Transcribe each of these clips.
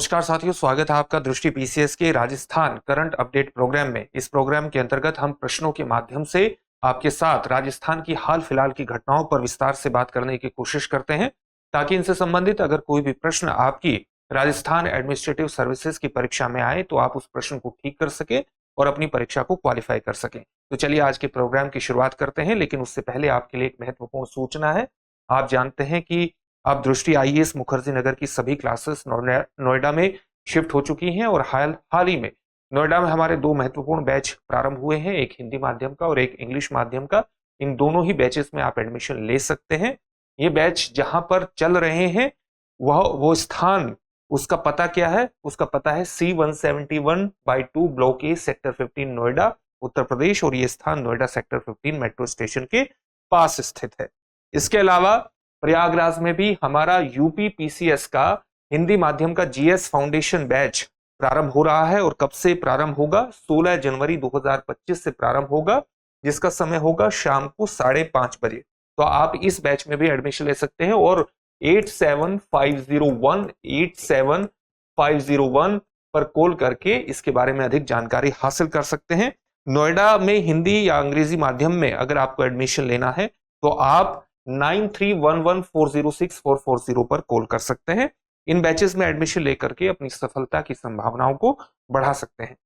नमस्कार साथियों, स्वागत है आपका दृष्टि पीसीएस के राजस्थान करंट अपडेट प्रोग्राम में। इस प्रोग्राम के अंतर्गत हम प्रश्नों के माध्यम से आपके साथ राजस्थान की हाल फिलहाल की घटनाओं पर विस्तार से बात करने की कोशिश करते हैं, ताकि इनसे संबंधित अगर कोई भी प्रश्न आपकी राजस्थान एडमिनिस्ट्रेटिव सर्विसेज की परीक्षा में आए तो आप उस प्रश्न को ठीक कर सके और अपनी परीक्षा को क्वालिफाई कर सके। तो चलिए आज के प्रोग्राम की शुरुआत करते हैं, लेकिन उससे पहले आपके लिए एक महत्वपूर्ण सूचना है। आप जानते हैं कि अब दृष्टि आईएएस मुखर्जी नगर की सभी क्लासेस नोएडा में शिफ्ट हो चुकी हैं और हाल ही में नोएडा में हमारे दो महत्वपूर्ण बैच प्रारंभ हुए हैं, एक हिंदी माध्यम का और एक इंग्लिश माध्यम का। इन दोनों ही बैचेस में आप एडमिशन ले सकते हैं। ये बैच जहां पर चल रहे हैं वो स्थान, उसका पता क्या है? उसका पता है C171/2 block A sector 15 Noida Uttar Pradesh, और ये स्थान नोएडा सेक्टर 15 मेट्रो स्टेशन के पास स्थित है। इसके अलावा प्रयागराज में भी हमारा यूपी पीसीएस का हिंदी माध्यम का जीएस फाउंडेशन बैच प्रारंभ हो रहा है। और कब से प्रारंभ होगा? 16 जनवरी 2025 से प्रारंभ होगा, जिसका समय होगा शाम को 5:30 बजे। तो आप इस बैच में भी एडमिशन ले सकते हैं और 8750187501 पर कॉल करके इसके बारे में अधिक जानकारी हासिल कर सकते हैं। नोएडा में हिंदी या अंग्रेजी माध्यम में अगर आपको एडमिशन लेना है तो आप 9311406440 पर कॉल कर सकते हैं। इन बैचेस में एडमिशन लेकर के अपनी सफलता की संभावनाओं को बढ़ा सकते हैं।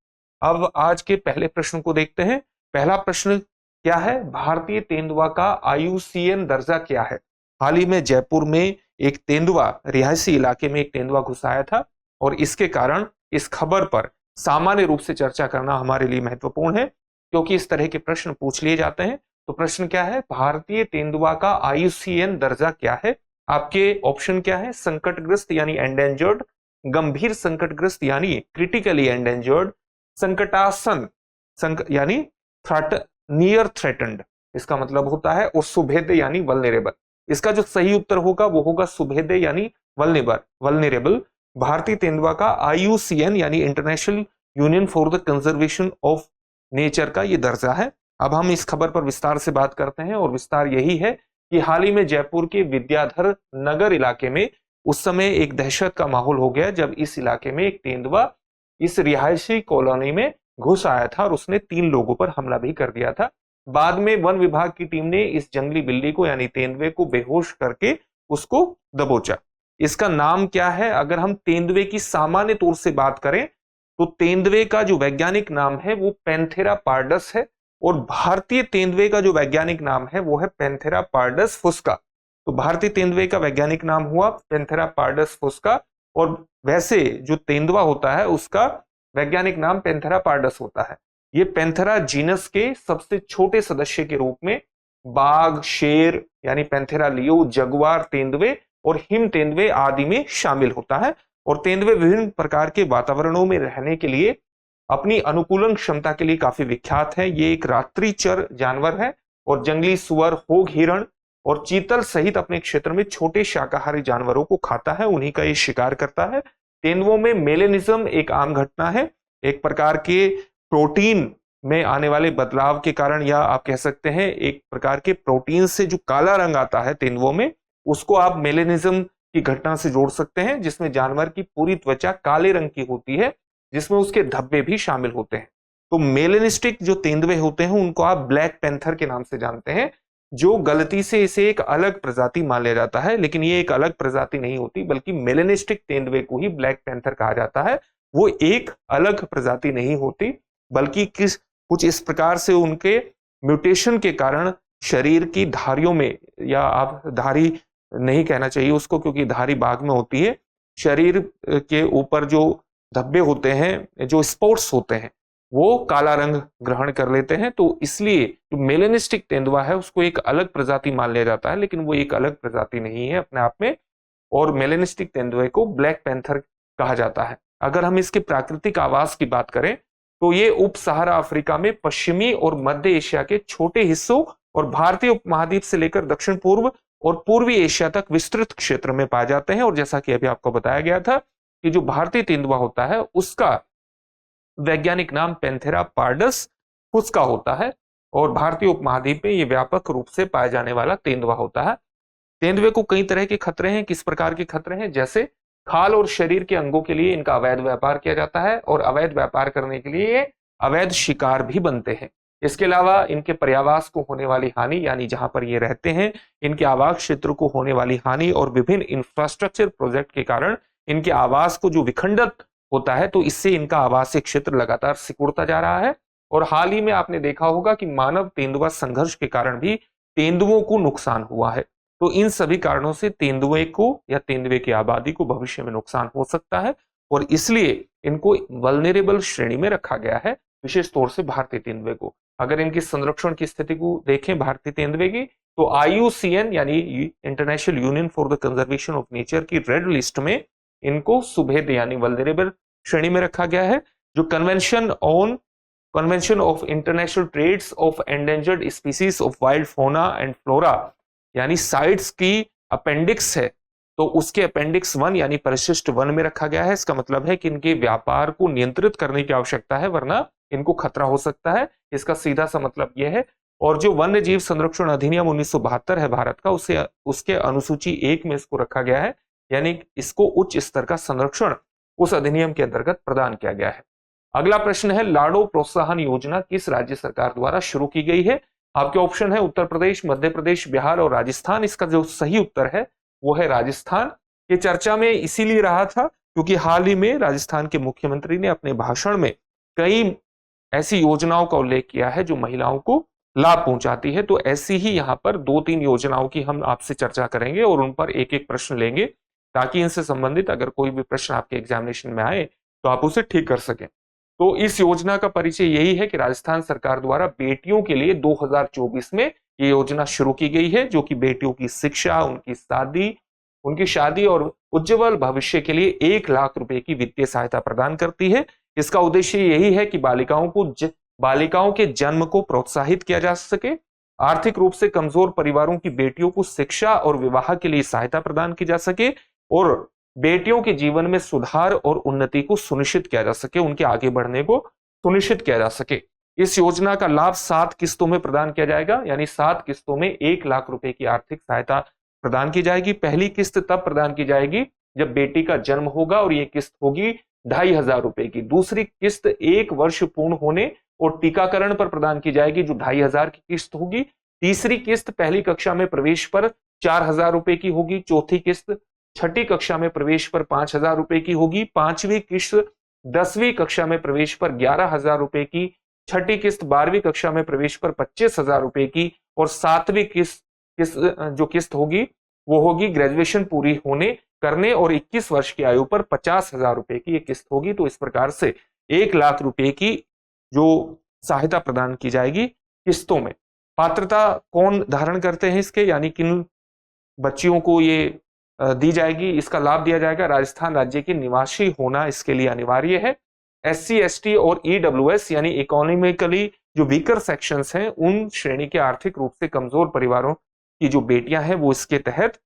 अब आज के पहले प्रश्न को देखते हैं। पहला प्रश्न क्या है? भारतीय तेंदुआ का IUCN दर्जा क्या है? हाल ही में जयपुर में एक तेंदुआ, रिहायशी इलाके में एक तेंदुआ घुस आया था और इसके कारण इस खबर पर सामान्य रूप से चर्चा करना हमारे लिए महत्वपूर्ण है, क्योंकि इस तरह के प्रश्न पूछ लिए जाते हैं। तो प्रश्न क्या है? भारतीय तेंदुआ का IUCN दर्जा क्या है? आपके ऑप्शन क्या है? संकटग्रस्त यानी एंडेंजर्ड, गंभीर संकटग्रस्त यानी क्रिटिकली एंडेंजर्ड, संकटासन यानी नियर थ्रेटन्ड, इसका मतलब होता है, और सुभेद्य यानी वल्नरेबल। इसका जो सही उत्तर होगा वो होगा सुभेद्य यानी वल्नरेबल। भारतीय तेंदुआ का IUCN यानी international union for the conservation of nature का ये दर्जा है। अब हम इस खबर पर विस्तार से बात करते हैं, और विस्तार यही है कि हाल ही में जयपुर के विद्याधर नगर इलाके में उस समय एक दहशत का माहौल हो गया, जब इस इलाके में एक तेंदुआ इस रिहायशी कॉलोनी में घुस आया था और उसने 3 लोगों पर हमला भी कर दिया था। बाद में वन विभाग की टीम ने इस जंगली बिल्ली को यानी तेंदुए को बेहोश करके उसको दबोचा। इसका नाम क्या है? अगर हम तेंदुए की सामान्य तौर से बात करें तो तेंदुए का जो वैज्ञानिक नाम है वो पैंथेरा पार्डस है, और भारतीय तेंदुए का जो वैज्ञानिक नाम है वो है पैंथेरा पार्डस फुस्का। तो भारतीय तेंदुए का वैज्ञानिक नाम हुआ पैंथेरा पार्डस फुस्का, और वैसे जो तेंदुआ होता है उसका वैज्ञानिक नाम पैंथेरा पार्डस होता है। ये पैंथेरा जीनस के सबसे छोटे सदस्य के रूप में बाघ, शेर यानी पैंथेरा लियो, जगुआर तेंदुए और हिम तेंदुए आदि में शामिल होता है। और तेंदुए विभिन्न प्रकार के वातावरणों में रहने के लिए अपनी अनुकूलन क्षमता के लिए काफी विख्यात है। ये एक रात्रिचर जानवर है और जंगली सुअर, होग, हिरण और चीतल सहित अपने क्षेत्र में छोटे शाकाहारी जानवरों को खाता है, उन्हीं का ये शिकार करता है। तेंदुओं में मेलेनिज्म एक आम घटना है। एक प्रकार के प्रोटीन में आने वाले बदलाव के कारण, या आप कह सकते हैं एक प्रकार के प्रोटीन से जो काला रंग आता है तेंदुओं में, उसको आप मेलेनिज्म की घटना से जोड़ सकते हैं, जिसमें जानवर की पूरी त्वचा काले रंग की होती है, जिसमें उसके धब्बे भी शामिल होते हैं। तो मेलेनिस्टिक जो तेंदुए होते हैं उनको आप ब्लैक पैंथर के नाम से जानते हैं, जो गलती से इसे एक अलग प्रजाति मान लिया जाता है, लेकिन ये एक अलग प्रजाति नहीं होती, बल्कि मेलेनिस्टिक तेंदुए को ही ब्लैक पैंथर कहा जाता है। वो एक अलग प्रजाति नहीं होती, बल्कि कुछ इस प्रकार से उनके म्यूटेशन के कारण शरीर की धारियों में, या आप धारी नहीं कहना चाहिए उसको क्योंकि धारी बाघ में होती है, शरीर के ऊपर जो धब्बे होते हैं, जो स्पॉट्स होते हैं, वो काला रंग ग्रहण कर लेते हैं। तो इसलिए जो मेलेनिस्टिक तेंदुआ है उसको एक अलग प्रजाति मान लिया जाता है, लेकिन वो एक अलग प्रजाति नहीं है अपने आप में, और मेलेनिस्टिक तेंदुए को ब्लैक पैंथर कहा जाता है। अगर हम इसके प्राकृतिक आवास की बात करें तो ये उप सहारा अफ्रीका में पश्चिमी और मध्य एशिया के छोटे हिस्सों और भारतीय उपमहाद्वीप से लेकर दक्षिण पूर्व और पूर्वी एशिया तक विस्तृत क्षेत्र में पाए जाते हैं। और जैसा कि अभी आपको बताया गया था कि जो भारतीय तेंदुआ होता है उसका वैज्ञानिक नाम पैंथेरा पार्डस फुस्का होता है, और भारतीय उपमहाद्वीप में यह व्यापक रूप से पाया जाने वाला तेंदुआ होता है। तेंदुए को कई तरह के खतरे हैं। किस प्रकार के खतरे हैं? जैसे खाल और शरीर के अंगों के लिए इनका अवैध व्यापार किया जाता है और अवैध व्यापार करने के लिए अवैध शिकार भी बनते हैं। इसके अलावा इनके पर्यावास को होने वाली हानि, यानी जहां पर ये रहते हैं इनके आवास क्षेत्र को होने वाली हानि और विभिन्न इंफ्रास्ट्रक्चर प्रोजेक्ट के कारण इनके आवास को जो विखंडित होता है, तो इससे इनका आवासीय क्षेत्र लगातार सिकुड़ता जा रहा है। और हाल ही में आपने देखा होगा कि मानव तेंदुआ संघर्ष के कारण भी तेंदुओं को नुकसान हुआ है। तो इन सभी कारणों से तेंदुए को या तेंदुए की आबादी को भविष्य में नुकसान हो सकता है और इसलिए इनको वल्नरेबल श्रेणी में रखा गया है, विशेष तौर से भारतीय तेंदुए को। अगर इनकी संरक्षण की स्थिति को देखें भारतीय तेंदुए की, तो IUCN यानी international union for the conservation of nature की रेड लिस्ट में इनको सुभेद यानी वल्नरेबल श्रेणी में रखा गया है। जो convention of international trades of endangered species of wild fauna and flora यानी साइट्स की अपेंडिक्स है, तो उसके अपेंडिक्स 1 यानी परिशिष्ट 1 में रखा गया है। इसका मतलब है कि इनके व्यापार को नियंत्रित करने की आवश्यकता है, वरना इनको खतरा हो सकता है। इसका सीधा सा मतलब यह है। और जो वन्य जीव संरक्षण अधिनियम 1972 है भारत का, उसके अनुसूची 1 में इसको रखा गया है, यानी इसको उच्च स्तर का संरक्षण उस अधिनियम के अंतर्गत प्रदान किया गया है। अगला प्रश्न है, लाडो प्रोत्साहन योजना किस राज्य सरकार द्वारा शुरू की गई है? आपके ऑप्शन है उत्तर प्रदेश, मध्य प्रदेश, बिहार और राजस्थान। इसका जो सही उत्तर है वो है राजस्थान। ये चर्चा में इसीलिए रहा था क्योंकि हाल ही में राजस्थान के मुख्यमंत्री ने अपने भाषण में कई ऐसी योजनाओं का उल्लेख किया है जो महिलाओं को लाभ पहुंचाती है। तो ऐसी ही यहाँ पर 2-3 योजनाओं की हम आपसे चर्चा करेंगे और उन पर एक एक प्रश्न लेंगे, ताकि इनसे संबंधित अगर कोई भी प्रश्न आपके एग्जामिनेशन में आए तो आप उसे ठीक कर सकें। तो इस योजना का परिचय यही है कि राजस्थान सरकार द्वारा बेटियों के लिए 2024 में ये योजना शुरू की गई है, जो कि बेटियों की शिक्षा, उनकी शादी और उज्जवल भविष्य के लिए 1 लाख रुपए की वित्तीय सहायता प्रदान करती है। इसका उद्देश्य यही है कि बालिकाओं के जन्म को प्रोत्साहित किया जा सके, आर्थिक रूप से कमजोर परिवारों की बेटियों को शिक्षा और विवाह के लिए सहायता प्रदान की जा सके और बेटियों के जीवन में सुधार और उन्नति को सुनिश्चित किया जा सके, उनके आगे बढ़ने को सुनिश्चित किया जा सके। इस योजना का लाभ 7 किस्तों में प्रदान किया जाएगा, यानी 7 किस्तों में 1 लाख रुपए की आर्थिक सहायता प्रदान की जाएगी। पहली किस्त तब प्रदान की जाएगी जब बेटी का जन्म होगा और ये किस्त होगी 2,500 रुपए की। दूसरी किस्त 1 वर्ष पूर्ण होने और टीकाकरण पर प्रदान की जाएगी, जो 2,500 की किस्त होगी। तीसरी किस्त पहली कक्षा में प्रवेश पर 4,000 रुपए की होगी। चौथी किस्त छठी कक्षा में प्रवेश पर 5,000 रुपए की होगी। पांचवी किस्त 10वीं कक्षा में प्रवेश पर 11,000 रुपए की। छठी किस्त 12वीं कक्षा में प्रवेश पर 25,000 रुपए की और 7वीं किस्त होगी वो होगी ग्रेजुएशन पूरी करने और 21 वर्ष की आयु पर 50,000 रुपए की ये किस्त होगी। तो इस प्रकार से 1 लाख रुपए की जो सहायता प्रदान की जाएगी किस्तों में। पात्रता कौन धारण करते हैं इसके, यानी किन बच्चियों को ये दी जाएगी, इसका लाभ दिया जाएगा? राजस्थान राज्य के निवासी होना इसके लिए अनिवार्य है। SC, ST और EWS यानी इकोनॉमिकली जो वीकर सेक्शंस हैं, उन श्रेणी के आर्थिक रूप से कमजोर परिवारों की जो बेटियां हैं वो इसके तहत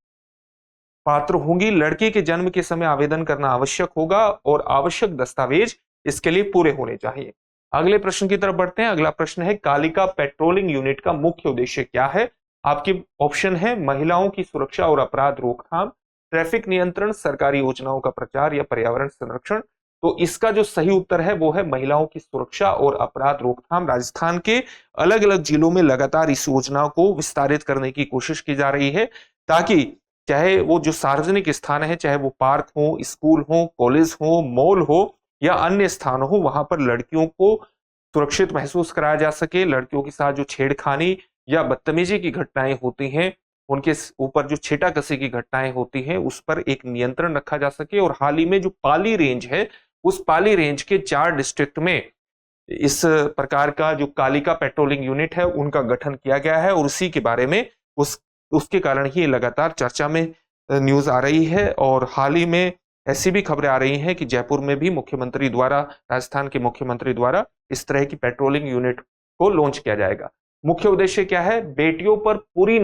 पात्र होंगी। लड़की के जन्म के समय आवेदन करना आवश्यक होगा और आवश्यक दस्तावेज इसके लिए पूरे होने चाहिए। अगले प्रश्न की तरफ बढ़ते हैं। अगला प्रश्न है, कालिका पेट्रोलिंग यूनिट का मुख्य उद्देश्य क्या है? आपके ऑप्शन है महिलाओं की सुरक्षा और अपराध रोकथाम, ट्रैफिक नियंत्रण, सरकारी योजनाओं का प्रचार या पर्यावरण संरक्षण। तो इसका जो सही उत्तर है वो है महिलाओं की सुरक्षा और अपराध रोकथाम। राजस्थान के अलग अलग जिलों में लगातार इस योजना को विस्तारित करने की कोशिश की जा रही है, ताकि चाहे वो जो सार्वजनिक स्थान है, चाहे वो पार्क हो, स्कूल हो, कॉलेज हो, मॉल हो या अन्य स्थान हो, वहां पर लड़कियों को सुरक्षित महसूस कराया जा सके। लड़कियों के साथ जो छेड़खानी या बदतमीजी की घटनाएं होती हैं, उनके ऊपर जो छीटाकशी की घटनाएं होती हैं, उस पर एक नियंत्रण रखा जा सके। और हाल ही में जो पाली रेंज है, उस पाली रेंज के 4 डिस्ट्रिक्ट में इस प्रकार का जो कालिका पेट्रोलिंग यूनिट है उनका गठन किया गया है और उसी के बारे में उसके कारण ही लगातार चर्चा में न्यूज आ रही है। और हाल ही में ऐसी भी खबरें आ रही हैं कि जयपुर में भी राजस्थान के मुख्यमंत्री द्वारा इस तरह की पेट्रोलिंग यूनिट को लॉन्च किया जाएगा। मुख्य उद्देश्य क्या है? बेटियों पर बुरी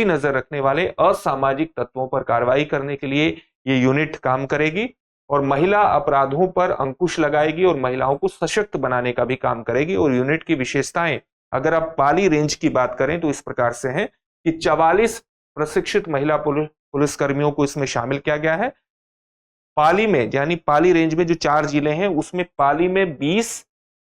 नजर रखने वाले असामाजिक तत्वों पर कार्रवाई करने के लिए ये यूनिट काम करेगी और महिला अपराधों पर अंकुश लगाएगी और महिलाओं को सशक्त बनाने का भी काम करेगी। और यूनिट की विशेषताएं अगर आप पाली रेंज की बात करें तो इस प्रकार से हैं कि 44 प्रशिक्षित महिला पुलिसकर्मियों को इसमें शामिल किया गया है। पाली में यानी पाली रेंज में जो 4 जिले हैं उसमें पाली में 20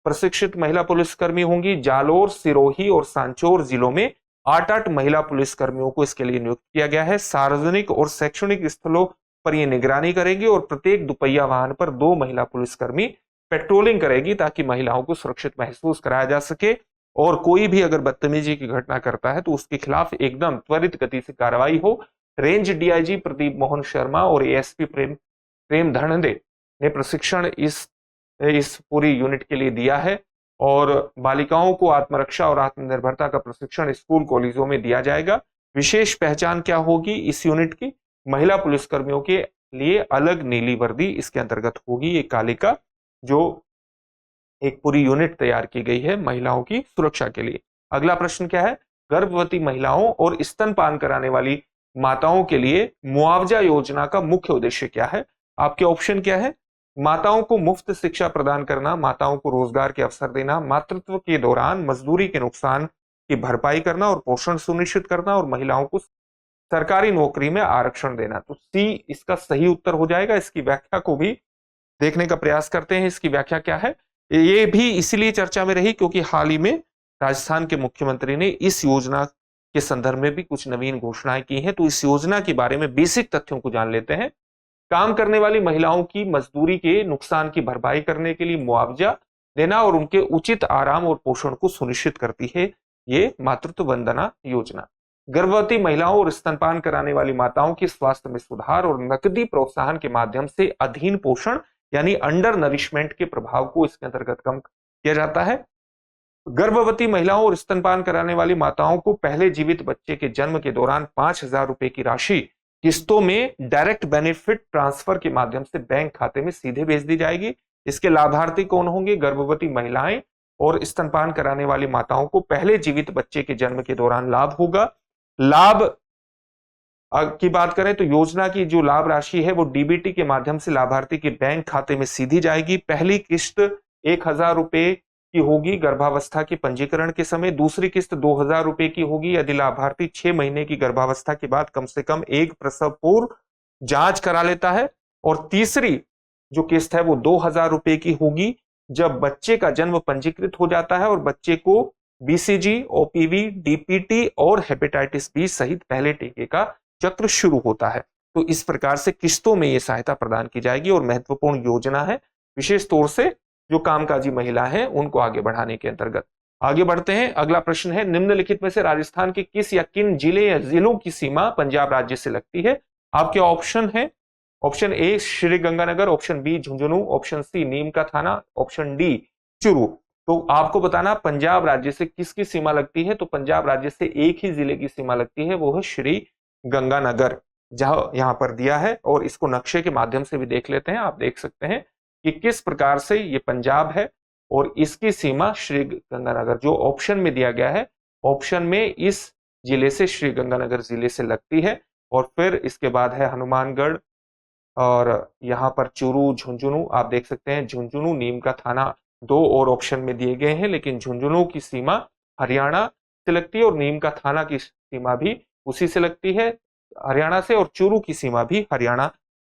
प्रशिक्षित महिला पुलिसकर्मी होंगी। जालोर, सिरोही और सांचौर जिलों में 8-8 महिला पुलिसकर्मियों को इसके लिए नियुक्त किया गया है। सार्वजनिक और शैक्षणिक स्थलों पर ये निगरानी करेंगे और प्रत्येक दुपहिया वाहन पर 2 महिला पुलिसकर्मी पेट्रोलिंग करेगी ताकि महिलाओं को सुरक्षित महसूस कराया जा सके। और कोई भी अगर बदतमीजी की घटना करता है तो उसके खिलाफ एकदम त्वरित गति से कार्रवाई हो। रेंज डीआईजी प्रदीप मोहन शर्मा और एएसपी प्रेम धनंदे ने प्रशिक्षण इस पूरी यूनिट के लिए दिया है। और बालिकाओं को आत्मरक्षा और आत्मनिर्भरता का प्रशिक्षण स्कूल कॉलेजों में दिया जाएगा। विशेष पहचान क्या होगी इस यूनिट की? महिला पुलिसकर्मियों के लिए अलग नीली वर्दी इसके अंतर्गत होगी, ये कालिका, जो एक पूरी यूनिट तैयार की गई है महिलाओं की सुरक्षा के लिए। अगला प्रश्न क्या है? गर्भवती महिलाओं और स्तनपान कराने वाली माताओं के लिए मुआवजा योजना का मुख्य उद्देश्य क्या है? आपके ऑप्शन क्या है? माताओं को मुफ्त शिक्षा प्रदान करना, माताओं को रोजगार के अवसर देना, मातृत्व के दौरान मजदूरी के नुकसान की भरपाई करना और पोषण सुनिश्चित करना, और महिलाओं को सरकारी नौकरी में आरक्षण देना। तो सी इसका सही उत्तर हो जाएगा। इसकी व्याख्या को भी देखने का प्रयास करते हैं। इसकी व्याख्या क्या है? ये भी इसीलिए चर्चा में रही क्योंकि हाल ही में राजस्थान के मुख्यमंत्री ने इस योजना के संदर्भ में भी कुछ नवीन घोषणाएं की हैं। तो इस योजना के बारे में बेसिक तथ्यों को जान लेते हैं। काम करने वाली महिलाओं की मजदूरी के नुकसान की भरपाई करने के लिए मुआवजा देना और उनके उचित आराम और पोषण को सुनिश्चित करती है ये मातृत्व वंदना योजना। गर्भवती महिलाओं और स्तनपान कराने वाली माताओं के स्वास्थ्य में सुधार और नकदी प्रोत्साहन के माध्यम से अधीन पोषण यानी अंडर नरिशमेंट के प्रभाव को इसके अंतर्गत कम किया जाता है। गर्भवती महिलाओं और स्तनपान कराने वाली माताओं को पहले जीवित बच्चे के जन्म के दौरान 5,000 रुपए की राशि किस्तों में डायरेक्ट बेनिफिट ट्रांसफर के माध्यम से बैंक खाते में सीधे भेज दी जाएगी। इसके लाभार्थी कौन होंगे? गर्भवती महिलाएं और स्तनपान कराने वाली माताओं को पहले जीवित बच्चे के जन्म के दौरान लाभ होगा। लाभ की बात करें तो योजना की जो लाभ राशि है वो डीबीटी के माध्यम से लाभार्थी के बैंक खाते में सीधी जाएगी। पहली किस्त 1,000 रुपए की होगी गर्भावस्था के पंजीकरण के समय। दूसरी किस्त 2,000 रुपए की होगी यदि लाभार्थी 6 महीने की गर्भावस्था के बाद कम से कम एक प्रसव पूर्व जांच करा लेता है। और तीसरी जो किस्त है वो 2,000 रुपए की होगी जब बच्चे का जन्म पंजीकृत हो जाता है और बच्चे को बीसीजी, ओपीवी, डीपीटी और हेपेटाइटिस बी सहित पहले टीके का चक्र शुरू होता है। तो इस प्रकार से किस्तों में यह सहायता प्रदान की जाएगी और महत्वपूर्ण योजना है, विशेष तौर से जो कामकाजी महिला है उनको आगे बढ़ाने के अंतर्गत। आगे बढ़ते हैं। अगला प्रश्न है, निम्नलिखित में से राजस्थान के किस या किन जिले या जिलों की सीमा पंजाब राज्य से लगती है? आपके ऑप्शन है, option A Shri Ganganagar, option B Jhunjhunu, option C Neem Ka Thana, option D Churu. तो आपको बताना पंजाब राज्य से किसकी सीमा लगती है। तो पंजाब राज्य से एक ही जिले की सीमा लगती है, वो है श्री गंगानगर, जहां यहां पर दिया है। और इसको नक्शे के माध्यम से भी देख लेते हैं। आप देख सकते हैं कि किस प्रकार से ये पंजाब है और इसकी सीमा श्री गंगानगर जो ऑप्शन में दिया गया है, ऑप्शन में इस जिले से श्री गंगानगर जिले से लगती है। और फिर इसके बाद है हनुमानगढ़ और यहाँ पर चूरू, झुंझुनू। आप देख सकते हैं झुंझुनू, नीम का थाना 2 और ऑप्शन में दिए गए हैं, लेकिन झुंझुनू की सीमा हरियाणा से लगती है और नीम का थाना की सीमा भी उसी से लगती है हरियाणा से, और चूरू की सीमा भी हरियाणा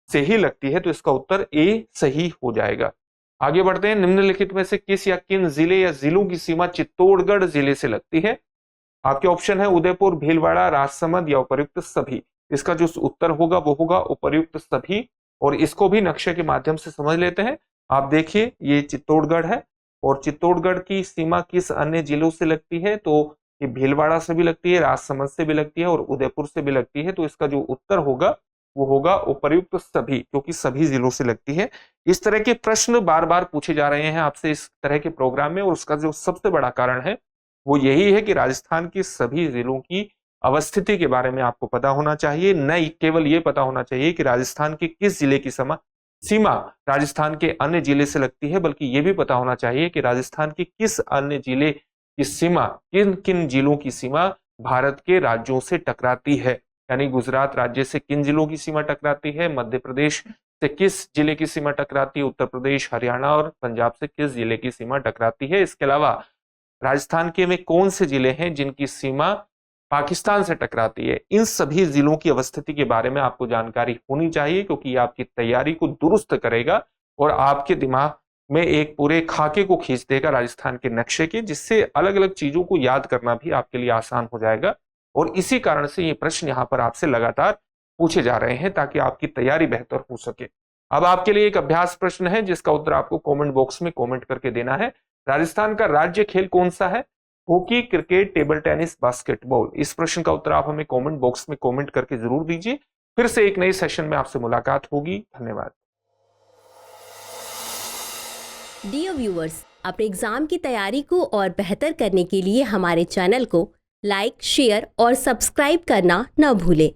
से ही लगती है। तो इसका उत्तर ए सही हो जाएगा। आगे बढ़ते हैं। निम्नलिखित में से किस या किन जिले या जिलों की सीमा चित्तौड़गढ़ जिले से लगती है? आपके ऑप्शन है उदयपुर, भीलवाड़ा, राजसमंद या उपर्युक्त सभी। इसका जो उत्तर होगा वो होगा उपर्युक्त सभी। और इसको भी नक्शे के माध्यम से समझ लेते हैं। आप देखिए ये चित्तौड़गढ़ है और चित्तौड़गढ़ की सीमा किस अन्य जिलों से लगती है? तो ये भीलवाड़ा से भी लगती है, राजसमंद से भी लगती है और उदयपुर से भी लगती है। तो इसका जो उत्तर होगा वो होगा उपर्युक्त सभी, क्योंकि सभी जिलों से लगती है। इस तरह के प्रश्न बार बार पूछे जा रहे हैं आपसे इस तरह के प्रोग्राम में, और उसका जो सबसे बड़ा कारण है वो यही है कि राजस्थान के सभी जिलों की अवस्थिति के बारे में आपको पता होना चाहिए। न केवल ये पता होना चाहिए कि राजस्थान के किस जिले की सीमा राजस्थान के अन्य जिले से लगती है, बल्कि ये भी पता होना चाहिए कि राजस्थान के किस अन्य जिले की सीमा, किन किन जिलों की सीमा भारत के राज्यों से टकराती है। यानी गुजरात राज्य से किन जिलों की सीमा टकराती है, मध्य प्रदेश से किस जिले की सीमा टकराती है, उत्तर प्रदेश, हरियाणा और पंजाब से किस जिले की सीमा टकराती है। इसके अलावा राजस्थान के में कौन से जिले हैं जिनकी सीमा पाकिस्तान से टकराती है। इन सभी जिलों की अवस्थिति के बारे में आपको जानकारी होनी चाहिए, क्योंकि ये आपकी तैयारी को दुरुस्त करेगा और आपके दिमाग में एक पूरे खाके को खींच देगा राजस्थान के नक्शे के, जिससे अलग अलग चीजों को याद करना भी आपके लिए आसान हो जाएगा। और इसी कारण से ये प्रश्न यहाँ पर आपसे लगातार पूछे जा रहे हैं ताकि आपकी तैयारी बेहतर हो सके। अब आपके लिए एक अभ्यास प्रश्न है जिसका उत्तर आपको कमेंट बॉक्स में कमेंट करके देना है। राजस्थान का राज्य खेल कौन सा है? Hockey, cricket, table tennis, basketball. इस प्रश्न का उत्तर आप हमें कमेंट बॉक्स में कमेंट करके जरूर दीजिए। फिर से एक नए सेशन में आपसे मुलाकात होगी। धन्यवाद। डियर व्यूअर्स, अपने एग्जाम की तैयारी को और बेहतर करने के लिए हमारे चैनल को लाइक, शेयर और सब्सक्राइब करना न भूलें।